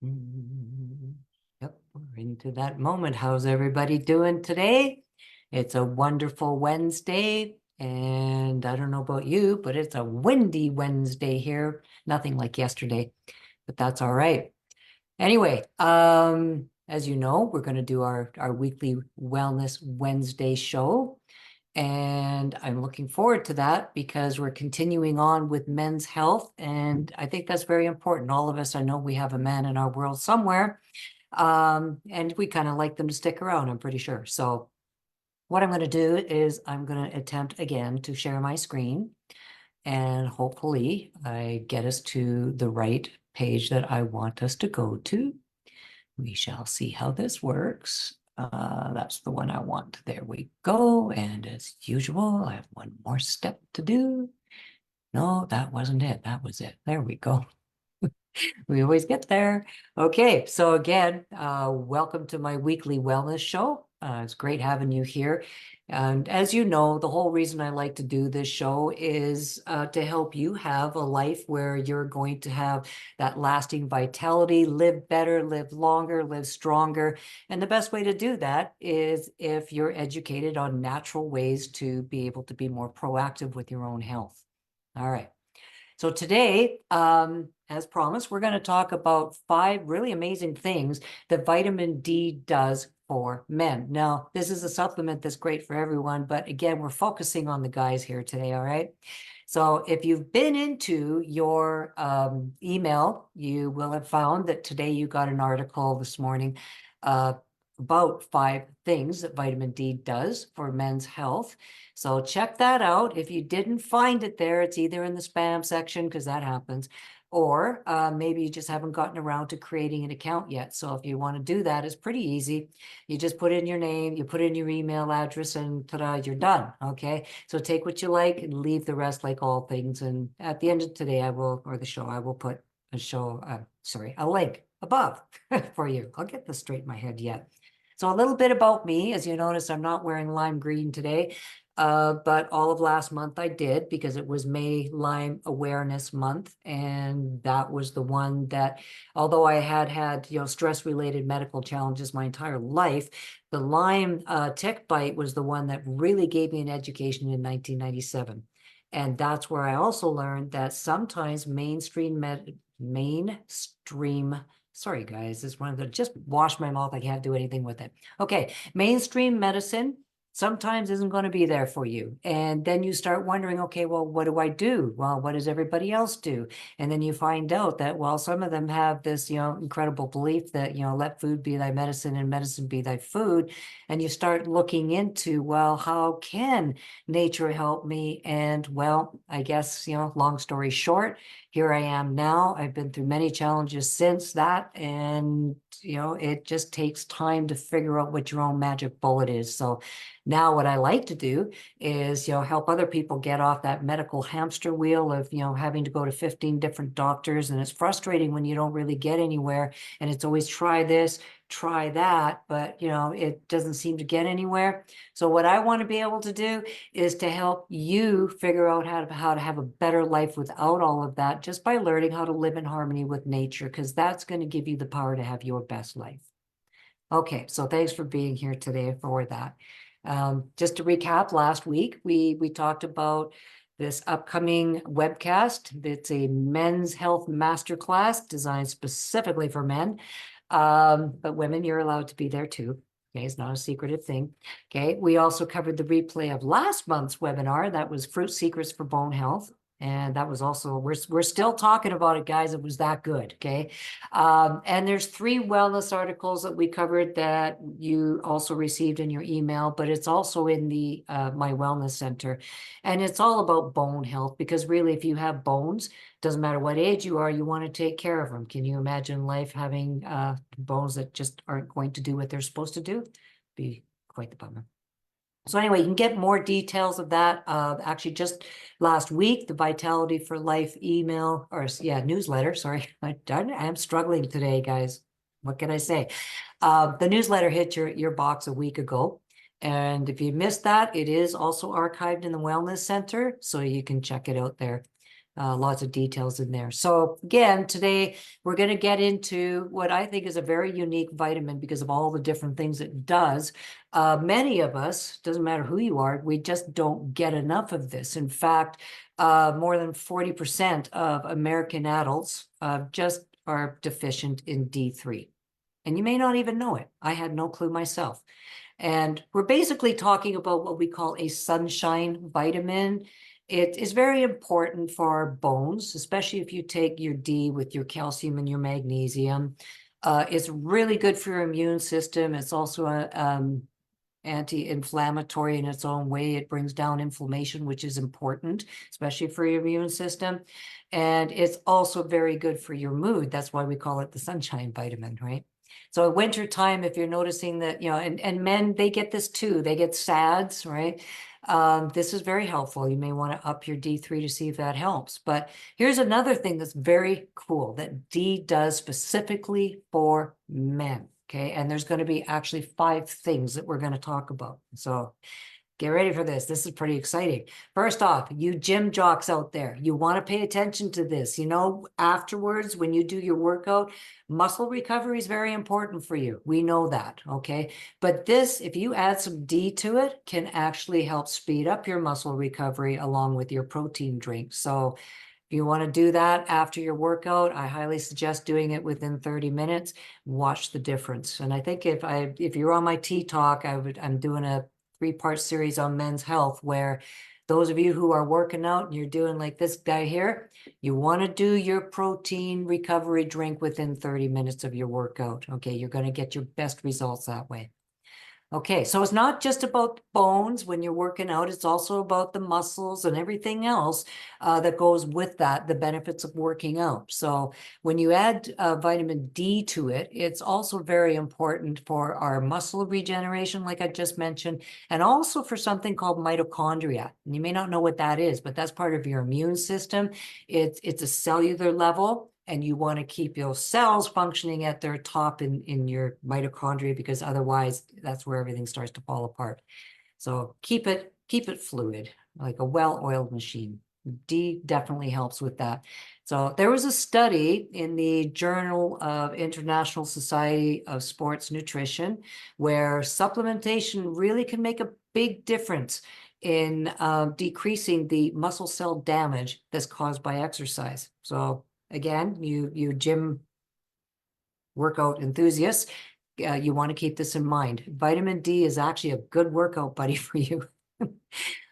Yep, we're into that moment. How's everybody doing today? It's a wonderful Wednesday, and I don't know about you, but it's a windy Wednesday here. Nothing like yesterday, but that's all right. Anyway, as you know, we're going to do our weekly Wellness Wednesday show. And I'm looking forward to that because we're continuing on with men's health. And I think that's very important. All of us, I know we have a man in our world somewhere. And we kind of like them to stick around, I'm pretty sure. So what I'm going to do is I'm going to attempt again to share my screen. And hopefully I get us to the right page that I want us to go to. We shall see how this works. That's the one I want. There we go. And as usual, I have one more step to do. No, that wasn't it. That was it. There we go. We always get there. Okay, so again, welcome to my weekly wellness show. It's great having you here. And as you know, the whole reason I like to do this show is to help you have a life where you're going to have that lasting vitality, live better, live longer, live stronger. And the best way to do that is if you're educated on natural ways to be able to be more proactive with your own health. All right. So today, as promised, we're going to talk about 5 really amazing things that vitamin D does for men. Now, this is a supplement that's great for everyone, but again, we're focusing on the guys here today, all right? So if you've been into your email, you will have found that today you got an article this morning about 5 things that vitamin D does for men's health. So check that out. If you didn't find it there, it's either in the spam section, because that happens, or maybe you just haven't gotten around to creating an account yet. So if you want to do that, it's pretty easy. You just put in your name, you put in your email address, and ta-da, you're done. Okay. So take what you like and leave the rest, like all things. And at the end of today, or the show, I will put a link above for you. I'll get this straight in my head yet. So a little bit about me. As you notice, I'm not wearing lime green today. But all of last month I did, because it was May Lyme Awareness Month. And that was the one that, although I had, stress-related medical challenges my entire life, the Lyme tick bite was the one that really gave me an education in 1997. And that's where I also learned that sometimes sorry guys, this is one of the, just wash my mouth, I can't do anything with it. Okay, mainstream medicine sometimes isn't going to be there for you. And then you start wondering, okay, well, what do I do? Well, what does everybody else do? And then you find out that, well, some of them have this, incredible belief that, let food be thy medicine and medicine be thy food. And you start looking into, well, how can nature help me? And well, I guess, long story short, here I am now. I've been through many challenges since that. And, it just takes time to figure out what your own magic bullet is. So now what I like to do is, help other people get off that medical hamster wheel of, having to go to 15 different doctors. And it's frustrating when you don't really get anywhere. And it's always try this, try that, but, it doesn't seem to get anywhere. So what I want to be able to do is to help you figure out how to have a better life without all of that, just by learning how to live in harmony with nature, because that's going to give you the power to have your best life. Okay, so thanks for being here today for that. Just to recap, last week we talked about this upcoming webcast. It's a men's health masterclass designed specifically for men, but women, you're allowed to be there too. Okay, it's not a secretive thing. Okay, we also covered the replay of last month's webinar. That was Fruit Secrets for Bone Health. And that was also, we're still talking about it, guys. It was that good, okay? And there's 3 wellness articles that we covered that you also received in your email, but it's also in the My Wellness Center. And it's all about bone health, because really, if you have bones, doesn't matter what age you are, you want to take care of them. Can you imagine life having bones that just aren't going to do what they're supposed to do? Be quite the bummer. So anyway, you can get more details of that. Actually, just last week, the Vitality for Life email, or newsletter, sorry. I'm struggling today, guys. What can I say? The newsletter hit your box a week ago. And if you missed that, it is also archived in the Wellness Center, so you can check it out there. Lots of details in there. So again, today we're going to get into what I think is a very unique vitamin because of all the different things it does. Many of us, doesn't matter who you are, we just don't get enough of this. In fact, more than 40% of American adults just are deficient in D3. And you may not even know it. I had no clue myself. And we're basically talking about what we call a sunshine vitamin. It is very important for our bones, especially if you take your D with your calcium and your magnesium. It's really good for your immune system. It's also a anti-inflammatory in its own way. It brings down inflammation, which is important, especially for your immune system. And it's also very good for your mood. That's why we call it the sunshine vitamin, right? So at winter time, if you're noticing that, and men, they get this too. They get SADS, right? This is very helpful. You may want to up your D3 to see if that helps. But here's another thing that's very cool that D does specifically for men. Okay, and there's going to be actually 5 things that we're going to talk about. So get ready for this. This is pretty exciting. First off, you gym jocks out there, you want to pay attention to this. Afterwards, when you do your workout, muscle recovery is very important for you. We know that, okay? But this, if you add some D to it, can actually help speed up your muscle recovery along with your protein drink. So if you want to do that after your workout, I highly suggest doing it within 30 minutes. Watch the difference. And I think if you're on my Tea Talk, I'm doing a 3-part series on men's health where those of you who are working out and you're doing like this guy here, you want to do your protein recovery drink within 30 minutes of your workout. Okay, you're going to get your best results that way. Okay, so it's not just about bones when you're working out, it's also about the muscles and everything else that goes with that, the benefits of working out. So when you add vitamin D to it, it's also very important for our muscle regeneration, like I just mentioned, and also for something called mitochondria. And you may not know what that is, but that's part of your immune system. It's a cellular level. And you want to keep your cells functioning at their top in your mitochondria, because otherwise that's where everything starts to fall apart. So keep it fluid, like a well-oiled machine. D definitely helps with that. So there was a study in the Journal of International Society of Sports Nutrition where supplementation really can make a big difference in decreasing the muscle cell damage that's caused by exercise. So again, you gym workout enthusiasts, you want to keep this in mind. Vitamin D is actually a good workout buddy for you.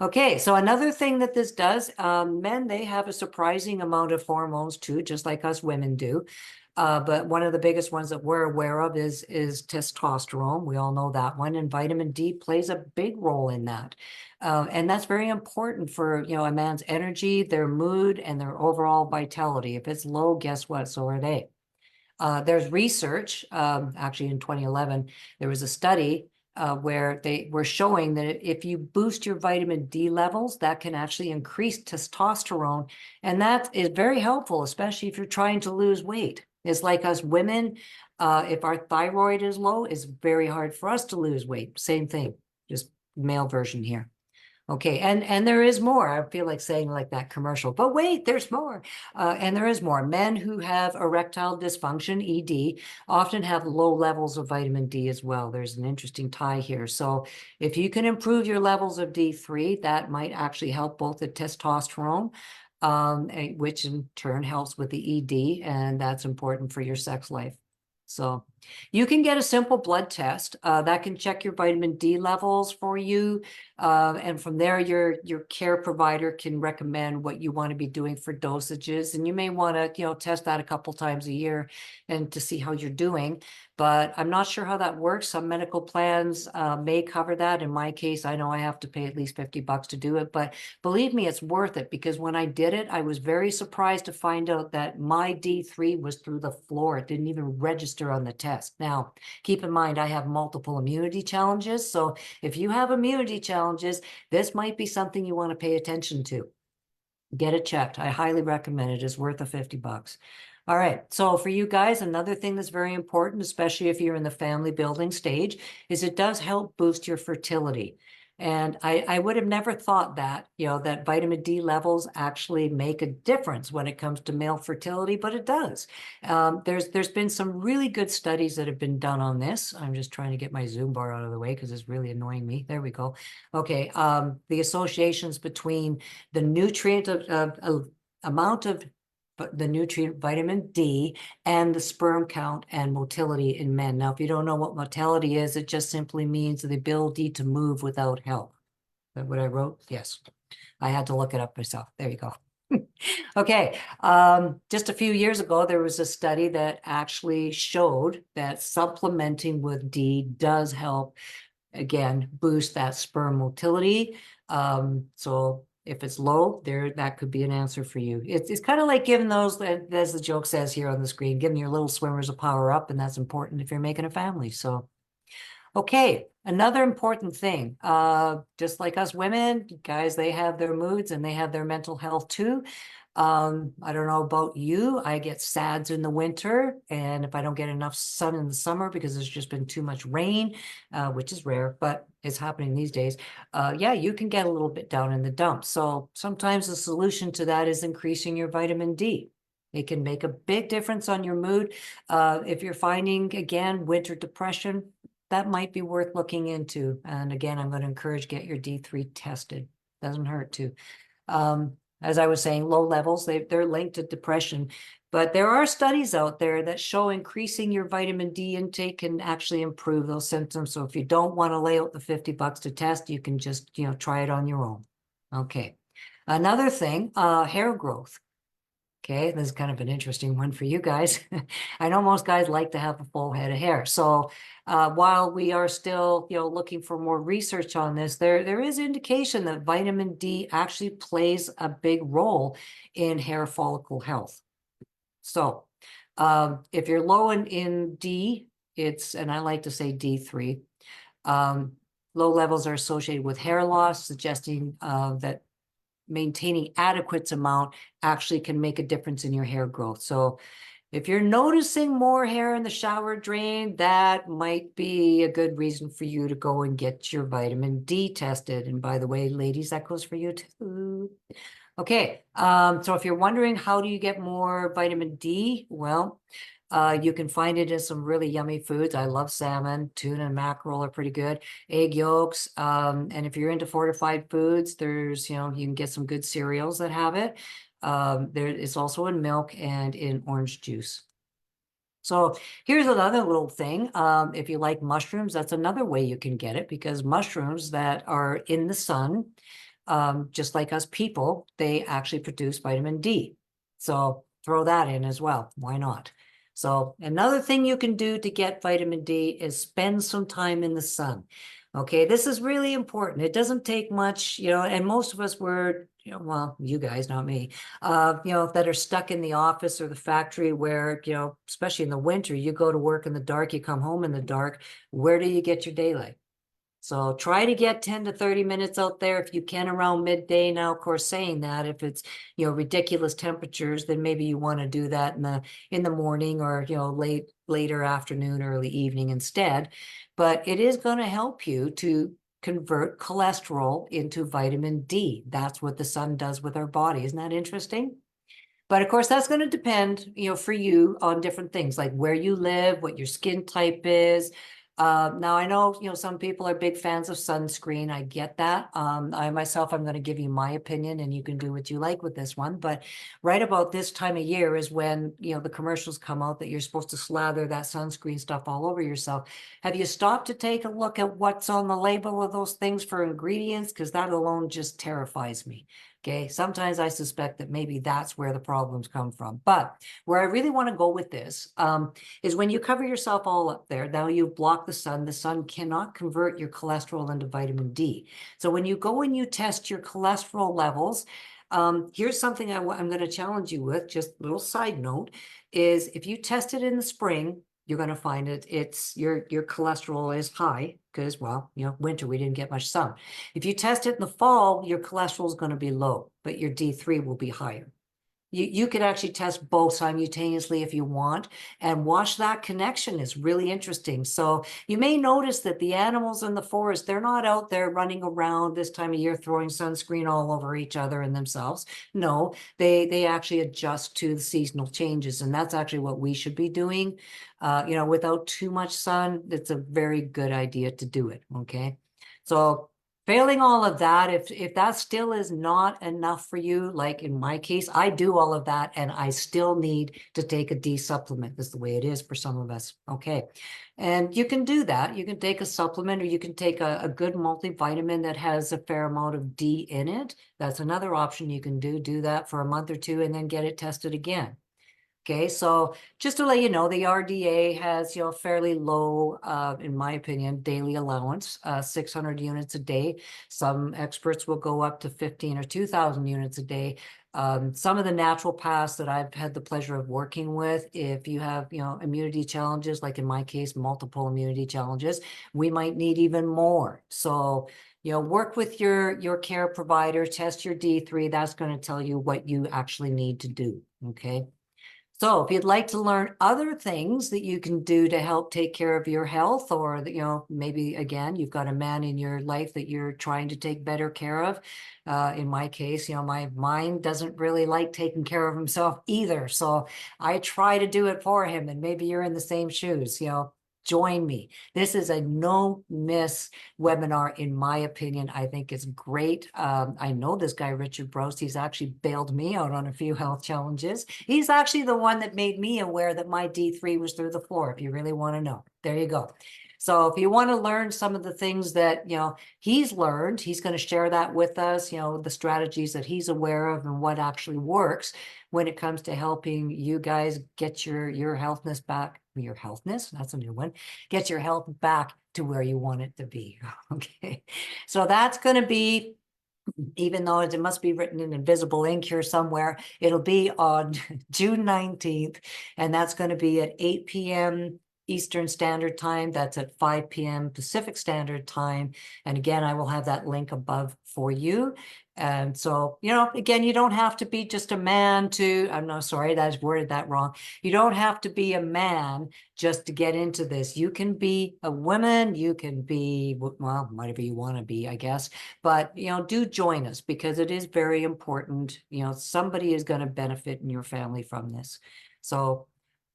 Okay, so another thing that this does, men, they have a surprising amount of hormones too, just like us women do. But one of the biggest ones that we're aware of is testosterone. We all know that one, and vitamin D plays a big role in that. And that's very important for, a man's energy, their mood, and their overall vitality. If it's low, guess what? So are they. There's research, actually in 2011, there was a study where they were showing that if you boost your vitamin D levels, that can actually increase testosterone. And that is very helpful, especially if you're trying to lose weight. It's like us women, if our thyroid is low, it's very hard for us to lose weight. Same thing, just male version here. Okay, and there is more. I feel like saying like that commercial, but wait, there's more. And there is more. Men who have erectile dysfunction, ED, often have low levels of vitamin D as well. There's an interesting tie here. So if you can improve your levels of D3, that might actually help both the testosterone, which in turn helps with the ED, and that's important for your sex life. So you can get a simple blood test that can check your vitamin D levels for you. And from there, your care provider can recommend what you want to be doing for dosages. And you may want to, test that a couple times a year and to see how you're doing. But I'm not sure how that works. Some medical plans may cover that. In my case, I know I have to pay at least $50 to do it. But believe me, it's worth it, because when I did it, I was very surprised to find out that my D3 was through the floor. It didn't even register on the test. Now, keep in mind, I have multiple immunity challenges. So if you have immunity challenges, this might be something you want to pay attention to. Get it checked. I highly recommend it. It's worth the $50. All right, so for you guys, another thing that's very important, especially if you're in the family building stage, is it does help boost your fertility. And I would have never thought that, that vitamin D levels actually make a difference when it comes to male fertility, but it does. There's been some really good studies that have been done on this. I'm just trying to get my Zoom bar out of the way because it's really annoying me. There we go. Okay, the associations between the nutrient amount of the nutrient vitamin D and the sperm count and motility in men. Now, if you don't know what motility is, it just simply means the ability to move without help. Is that what I wrote? Yes. I had to look it up myself. There you go. Okay. Just a few years ago, there was a study that actually showed that supplementing with D does help, again, boost that sperm motility. So if it's low, that could be an answer for you. It's kind of like giving those, as the joke says here on the screen, giving your little swimmers a power up, and that's important if you're making a family. So, okay, another important thing, just like us women, guys, they have their moods and they have their mental health too. I don't know about you. I get SADS in the winter, and if I don't get enough sun in the summer because there's just been too much rain, which is rare, but it's happening these days. Yeah, you can get a little bit down in the dumps. So sometimes the solution to that is increasing your vitamin D. It can make a big difference on your mood. If you're finding, again, winter depression, that might be worth looking into. And again, I'm going to encourage get your D3 tested. Doesn't hurt to. As I was saying, low levels, they're linked to depression. But there are studies out there that show increasing your vitamin D intake can actually improve those symptoms. So if you don't want to lay out the $50 to test, you can just, try it on your own. Okay. Another thing, hair growth. Okay, this is kind of an interesting one for you guys. I know most guys like to have a full head of hair. So while we are still, looking for more research on this, there is indication that vitamin D actually plays a big role in hair follicle health. So if you're low in D, and I like to say D3, low levels are associated with hair loss, suggesting that maintaining adequate amount actually can make a difference in your hair growth. So if you're noticing more hair in the shower drain, that might be a good reason for you to go and get your vitamin D tested. And by the way, ladies, that goes for you too. Okay, so if you're wondering how do you get more vitamin D, well, you can find it in some really yummy foods. I love salmon, tuna, and mackerel are pretty good. Egg yolks. And if you're into fortified foods, there's, you can get some good cereals that have it. It's also in milk and in orange juice. So here's another little thing. If you like mushrooms, that's another way you can get it, because mushrooms that are in the sun, just like us people, they actually produce vitamin D. So throw that in as well. Why not? So another thing you can do to get vitamin D is spend some time in the sun. Okay, this is really important. It doesn't take much, and most of us were, well, you guys, not me, that are stuck in the office or the factory where, especially in the winter, you go to work in the dark, you come home in the dark. Where do you get your daylight? So try to get 10 to 30 minutes out there if you can around midday. Now, of course, saying that if it's, ridiculous temperatures, then maybe you want to do that in the morning or, later afternoon, early evening instead. But it is going to help you to convert cholesterol into vitamin D. That's what the sun does with our body. Isn't that interesting? But of course, that's going to depend, for you on different things like where you live, what your skin type is. Now, I know, some people are big fans of sunscreen. I get that. I myself, I'm going to give you my opinion and you can do what you like with this one. But right about this time of year is when, the commercials come out that you're supposed to slather that sunscreen stuff all over yourself. Have you stopped to take a look at what's on the label of those things for ingredients? Because that alone just terrifies me. Okay, sometimes I suspect that maybe that's where the problems come from. But where I really want to go with this is when you cover yourself all up there, now you've blocked the sun cannot convert your cholesterol into vitamin D. So when you go and you test your cholesterol levels, here's something I'm going to challenge you with, just a little side note, is if you test it in the spring, you're going to find it's your cholesterol is high because, well, winter, we didn't get much sun. If you test it in the fall, your cholesterol is going to be low, but your D3 will be higher. you could actually test both simultaneously if you want, and watch that connection. Is really interesting. So you may notice that the animals in the forest, they're not out there running around this time of year throwing sunscreen all over each other and themselves. No, they actually adjust to the seasonal changes, and that's actually what we should be doing. Without too much sun, it's a very good idea to do it. Okay, so failing all of that, if that still is not enough for you, like in my case, I do all of that and I still need to take a D supplement. That's the way it is for some of us. Okay, and you can do that. You can take a supplement, or you can take a good multivitamin that has a fair amount of D in it. That's another option you can do. Do that for a month or two and then get it tested again. Okay, so just to let you know, the RDA has, fairly low, in my opinion, daily allowance, 600 units a day. Some experts will go up to 15 or 2,000 units a day. Some of the naturopaths that I've had the pleasure of working with, if you have, immunity challenges, like in my case, multiple immunity challenges, we might need even more. So, work with your care provider, test your D3. That's going to tell you what you actually need to do. Okay. So if you'd like to learn other things that you can do to help take care of your health, or maybe again, you've got a man in your life that you're trying to take better care of. In my case, my mind doesn't really like taking care of himself either. So I try to do it for him, and maybe you're in the same shoes, join me. This is a no miss webinar, in my opinion. I think it's great. I know this guy, Richard Brose. He's actually bailed me out on a few health challenges. He's actually the one that made me aware that my D3 was through the floor, if you really want to know. There you go. So if you want to learn some of the things that, he's learned, he's going to share that with us, the strategies that he's aware of and what actually works when it comes to helping you guys get your healthness back. Your healthness, that's a new one. Get your health back to where you want it to be. Okay. So that's going to be, even though it must be written in invisible ink here somewhere, it'll be on June 19th, and that's going to be at 8 p.m. Eastern Standard Time. That's at 5 p.m. Pacific Standard Time. And again, I will have that link above for you. And so, again, you don't have to be just a man to, I'm not sorry, that's worded that wrong. You don't have to be a man just to get into this. You can be a woman, you can be, well, whatever you want to be, I guess. But, do join us, because it is very important. Somebody is going to benefit in your family from this. So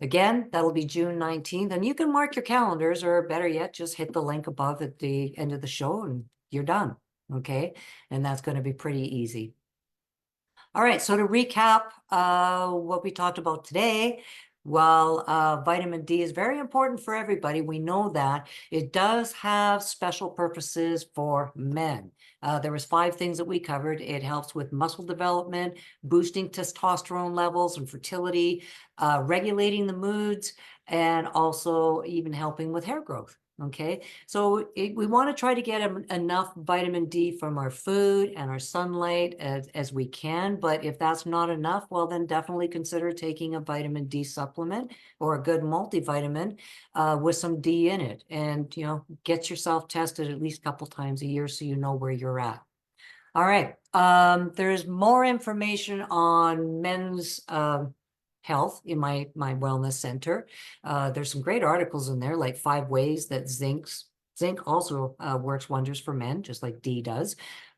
again, that'll be June 19th, and you can mark your calendars, or better yet, just hit the link above at the end of the show and you're done. Okay. And that's going to be pretty easy. All right. So to recap what we talked about today, while vitamin D is very important for everybody, we know that it does have special purposes for men. There was 5 things that we covered. It helps with muscle development, boosting testosterone levels and fertility, regulating the moods, and also even helping with hair growth. Okay, so we want to try to get enough vitamin D from our food and our sunlight as we can. But if that's not enough, well, then definitely consider taking a vitamin D supplement or a good multivitamin with some D in it. And, get yourself tested at least a couple times a year so you know where you're at. All right. There's more information on men's health in my wellness center. There's some great articles in there, like 5 ways that zinc also works wonders for men, just like D does.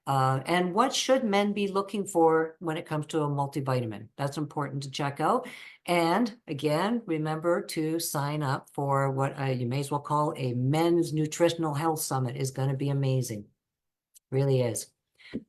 And what should men be looking for when it comes to a multivitamin? That's important to check out. And again, remember to sign up for what you may as well call a men's nutritional health summit. Is going to be amazing. Really is.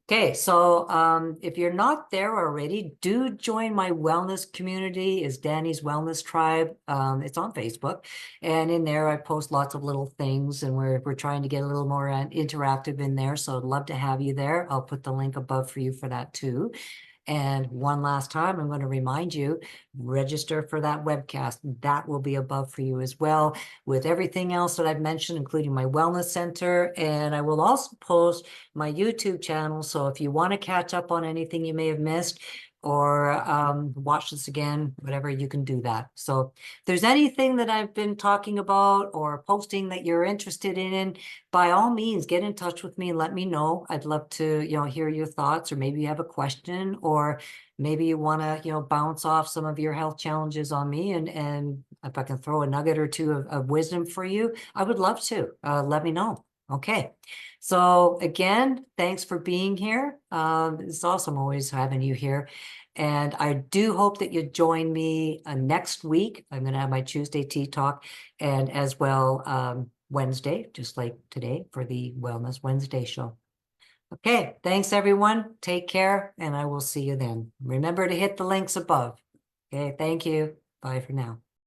Okay, so if you're not there already, do join my wellness community. Is Danny's Wellness Tribe. It's on Facebook, and in there I post lots of little things, and we're trying to get a little more interactive in there. So I'd love to have you there. I'll put the link above for you for that too. And one last time, I'm going to remind you, register for that webcast. That will be above for you as well, with everything else that I've mentioned, including my wellness center. And I will also post my YouTube channel. So if you want to catch up on anything you may have missed, or watch this again, whatever, you can do that. So if there's anything that I've been talking about or posting that you're interested in, by all means, get in touch with me and let me know. I'd love to, hear your thoughts, or maybe you have a question, or maybe you want to, bounce off some of your health challenges on me, and if I can throw a nugget or two of wisdom for you, I would love to. Let me know. Okay. So again, thanks for being here. It's awesome always having you here. And I do hope that you join me next week. I'm going to have my Tuesday Tea Talk, and as well Wednesday, just like today, for the Wellness Wednesday show. Okay, thanks everyone. Take care, and I will see you then. Remember to hit the links above. Okay, thank you. Bye for now.